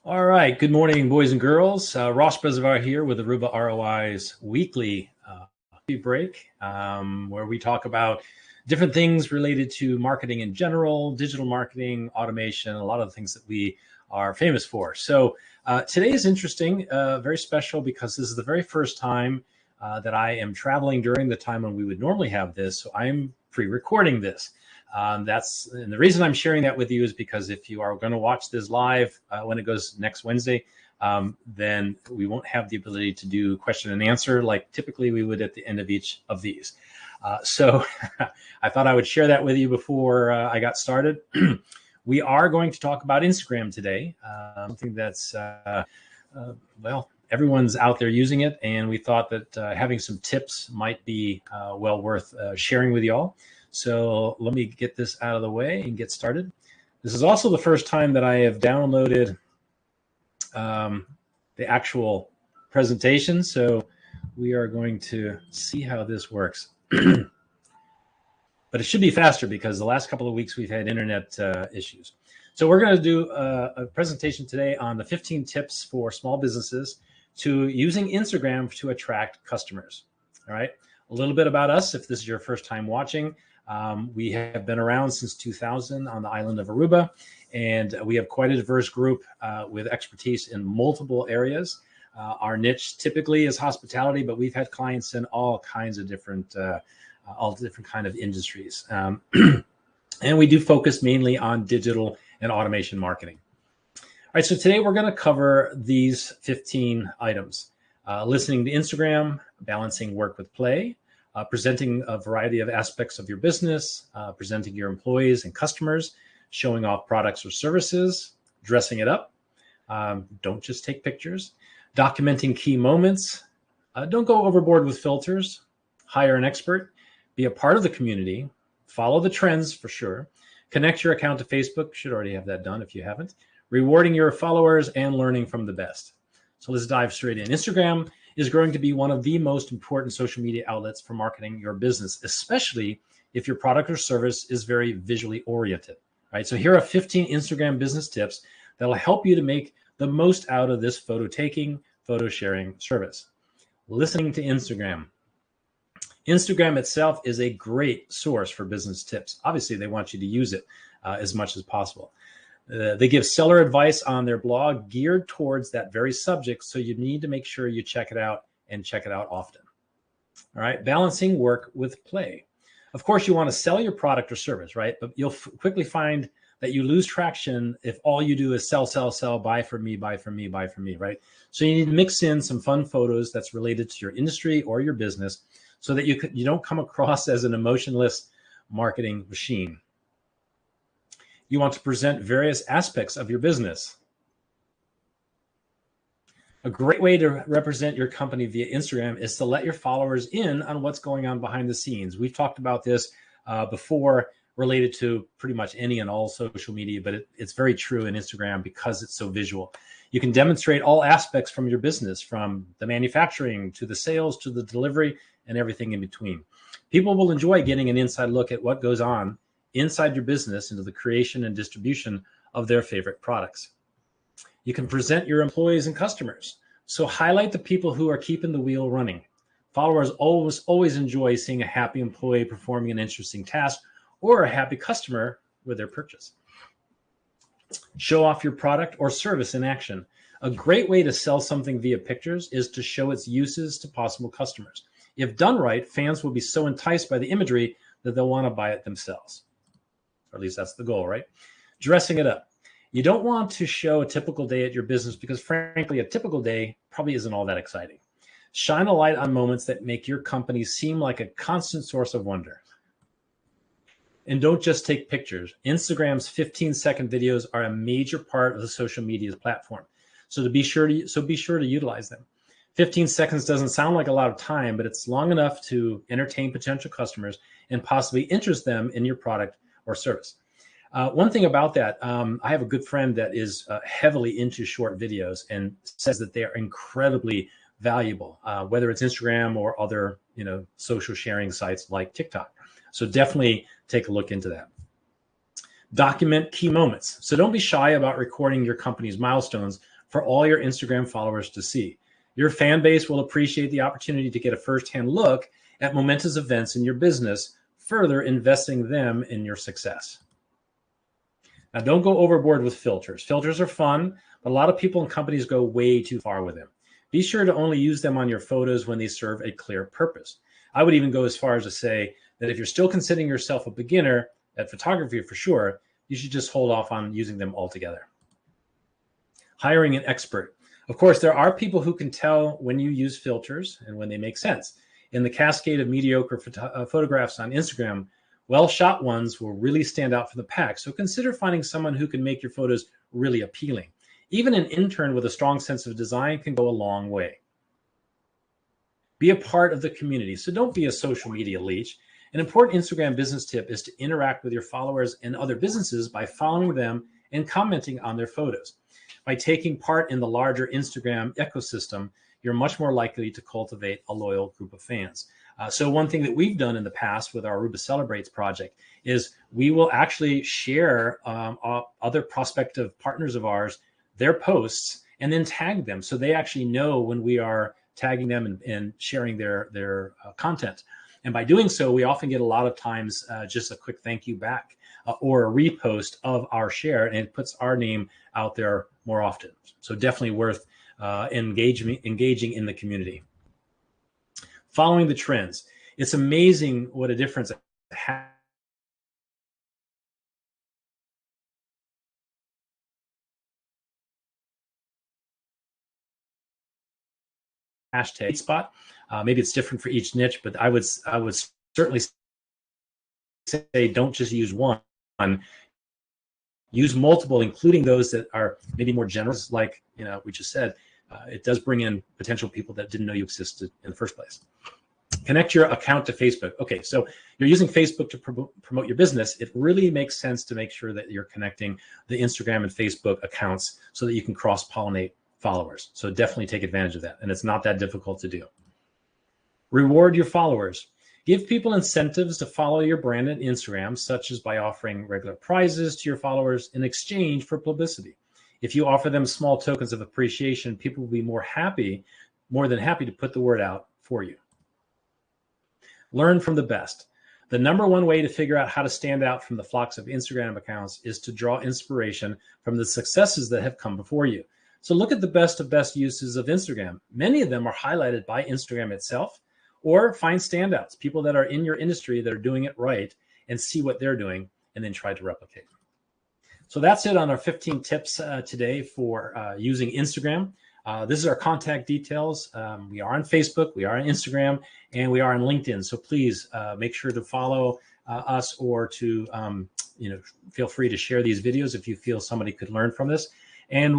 All right. Good morning, boys and girls. Ross Brezovar here with Aruba ROI's weekly break, where we talk about different things related to marketing in general, digital marketing, automation, a lot of the things that we are famous for. So today is interesting, very special, because this is the very first time that I am traveling during the time when we would normally have this. So I'm pre-recording this. And the reason I'm sharing that with you is because if you are going to watch this live when it goes next Wednesday, then we won't have the ability to do question and answer like typically we would at the end of each of these. So I thought I would share that with you before I got started. We are going to talk about Instagram today, something that's, well, everyone's out there using it. And we thought that having some tips might be well worth sharing with you all. So let me get this out of the way and get started. This is also the first time that I have downloaded the actual presentation. So we are going to see how this works. But it should be faster because the last couple of weeks we've had internet issues. So we're going to do a presentation today on the 15 tips for small businesses to using Instagram to attract customers. All right. A little bit about us if this is your first time watching. We have been around since 2000 on the island of Aruba, and we have quite a diverse group with expertise in multiple areas. Our niche typically is hospitality, but we've had clients in all kinds of different kind of industries. And we do focus mainly on digital and automation marketing. All right, so today we're going to cover these 15 items. Listening to Instagram, balancing work with play, presenting a variety of aspects of your business, presenting your employees and customers, showing off products or services, dressing it up. Don't just take pictures. Documenting key moments. Don't go overboard with filters. Hire an expert. Be a part of the community. Follow the trends for sure. Connect your account to Facebook. Should already have that done if you haven't. Rewarding your followers and learning from the best. So let's dive straight in. Instagram is going to be one of the most important social media outlets for marketing your business, especially if your product or service is very visually oriented, right? So here are 15 Instagram business tips that'll help you to make the most out of this photo taking, photo sharing service. Listening to Instagram. Instagram itself is a great source for business tips. Obviously, they want you to use it as much as possible. They give seller advice on their blog geared towards that very subject. So you need to make sure you check it out and check it out often. All right. Balancing work with play. Of course, you want to sell your product or service, right? But you'll quickly find that you lose traction if all you do is sell, sell, sell, buy from me, buy from me, buy from me, right? So you need to mix in some fun photos that's related to your industry or your business so that you don't come across as an emotionless marketing machine. You want to present various aspects of your business. A great way to represent your company via Instagram is to let your followers in on what's going on behind the scenes. We've talked about this before related to pretty much any and all social media, but it's very true in Instagram because it's so visual. You can demonstrate all aspects from your business, from the manufacturing to the sales to the delivery and everything in between. People will enjoy getting an inside look at what goes on inside your business into the creation and distribution of their favorite products. You can present your employees and customers. So highlight the people who are keeping the wheel running. Followers always enjoy seeing a happy employee performing an interesting task or a happy customer with their purchase. Show off your product or service in action. A great way to sell something via pictures is to show its uses to possible customers. If done right, fans will be so enticed by the imagery that they'll want to buy it themselves. Or at least that's the goal, right? Dressing it up. You don't want to show a typical day at your business because, frankly, a typical day probably isn't all that exciting. Shine a light on moments that make your company seem like a constant source of wonder. And don't just take pictures. Instagram's 15-second videos are a major part of the social media platform. So be sure to utilize them. 15 seconds doesn't sound like a lot of time, but it's long enough to entertain potential customers and possibly interest them in your product or service. One thing about that, I have a good friend that is heavily into short videos and says that they are incredibly valuable, whether it's Instagram or other, social sharing sites like TikTok. So definitely take a look into that. Document key moments. So don't be shy about recording your company's milestones for all your Instagram followers to see. Your fan base will appreciate the opportunity to get a firsthand look at momentous events in your business, further investing them in your success. Now, don't go overboard with filters. Filters are fun, but a lot of people and companies go way too far with them. Be sure to only use them on your photos when they serve a clear purpose. I would even go as far as to say that if you're still considering yourself a beginner at photography for sure, you should just hold off on using them altogether. Hiring an expert. Of course, there are people who can tell when you use filters and when they make sense. In the cascade of mediocre photographs on Instagram, well-shot ones will really stand out from the pack. So consider finding someone who can make your photos really appealing. Even an intern with a strong sense of design can go a long way. Be a part of the community. So don't be a social media leech. An important Instagram business tip is to interact with your followers and other businesses by following them and commenting on their photos. By taking part in the larger Instagram ecosystem, you're much more likely to cultivate a loyal group of fans. So one thing that we've done in the past with our Aruba Celebrates project is we will actually share other prospective partners of ours, their posts, and then tag them. So they actually know when we are tagging them and sharing their content. And by doing so, we often get a lot of times just a quick thank you back or a repost of our share, and it puts our name out there more often. So definitely worth engaging in the community. Following the trends. It's amazing what a difference a hashtag spot. Maybe it's different for each niche, but I would certainly say don't just use one. Use multiple, including those that are maybe more generous, like we just said. It does bring in potential people that didn't know you existed in the first place. Connect your account to Facebook. Okay, so you're using Facebook to promote your business. It really makes sense to make sure that you're connecting the Instagram and Facebook accounts so that you can cross-pollinate followers. So definitely take advantage of that. And it's not that difficult to do. Reward your followers. Give people incentives to follow your brand on Instagram, such as by offering regular prizes to your followers in exchange for publicity. If you offer them small tokens of appreciation, people will be more than happy to put the word out for you. Learn from the best. The number one way to figure out how to stand out from the flocks of Instagram accounts is to draw inspiration from the successes that have come before you. So look at the best of best uses of Instagram. Many of them are highlighted by Instagram itself, or find standouts, people that are in your industry that are doing it right, and see what they're doing and then try to replicate. So that's it on our 15 tips today for using Instagram. This is our contact details. We are on Facebook, we are on Instagram, and we are on LinkedIn. So please make sure to follow us, or to feel free to share these videos if you feel somebody could learn from this. And